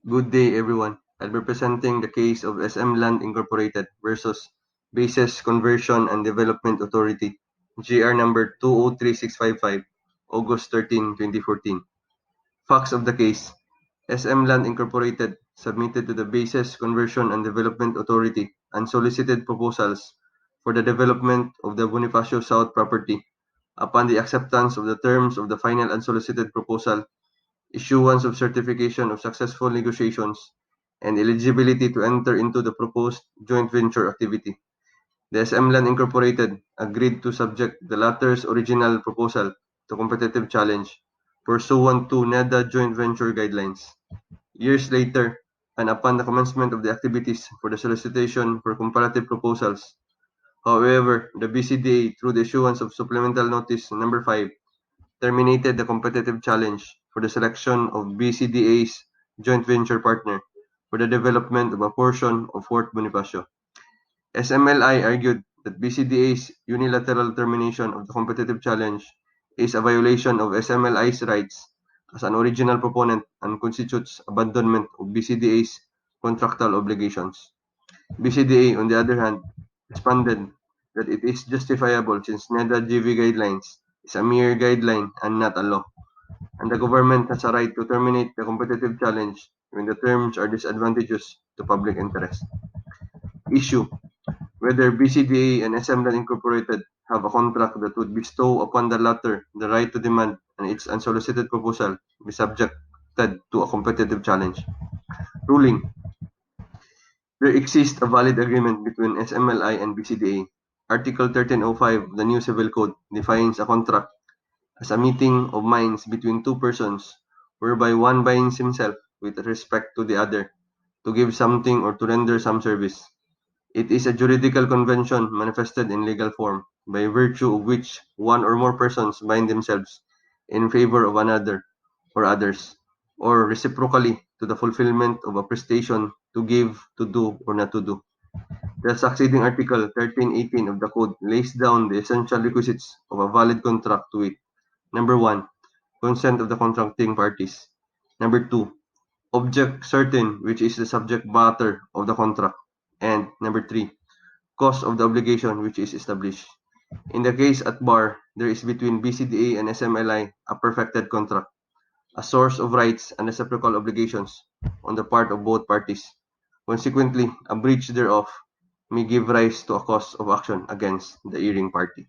Good day, everyone. I'll be presenting the case of SM Land Incorporated versus Bases Conversion and Development Authority, GR number 203655, August 13, 2014. Facts of the case. SM Land Incorporated submitted to the Bases Conversion and Development Authority unsolicited proposals for the development of the Bonifacio South property. Upon the acceptance of the terms of the final unsolicited proposal, issuance of certification of successful negotiations, and eligibility to enter into the proposed joint venture activity. The SM Land Incorporated agreed to subject the latter's original proposal to competitive challenge pursuant to NEDA joint venture guidelines. Years later, and upon the commencement of the activities for the solicitation for comparative proposals, however, the BCDA, through the issuance of Supplemental Notice Number 5, terminated the competitive challenge for the selection of BCDA's joint venture partner for the development of a portion of Fort Bonifacio. SMLI argued that BCDA's unilateral termination of the competitive challenge is a violation of SMLI's rights as an original proponent and constitutes abandonment of BCDA's contractual obligations. BCDA, on the other hand, responded that it is justifiable since NEDA GV guidelines is a mere guideline and not a law, and the government has a right to terminate the competitive challenge when the terms are disadvantageous to public interest. Issue: whether BCDA and SM Land Incorporated have a contract that would bestow upon the latter the right to demand and its unsolicited proposal be subjected to a competitive challenge. Ruling: there exists a valid agreement between SMLI and BCDA. Article 1305 of the New Civil Code defines a contract as a meeting of minds between two persons whereby one binds himself with respect to the other to give something or to render some service. It is a juridical convention manifested in legal form, by virtue of which one or more persons bind themselves in favor of another or others, or reciprocally to the fulfillment of a prestation to give, to do, or not to do. The succeeding Article 1318 of the Code lays down the essential requisites of a valid contract, to wit: Number 1, consent of the contracting parties. Number 2, object certain, which is the subject matter of the contract. And number 3, cause of the obligation, which is established. In the case at bar, there is between BCDA and SMLI a perfected contract, a source of rights and reciprocal obligations on the part of both parties. Consequently, a breach thereof may give rise to a cause of action against the erring party.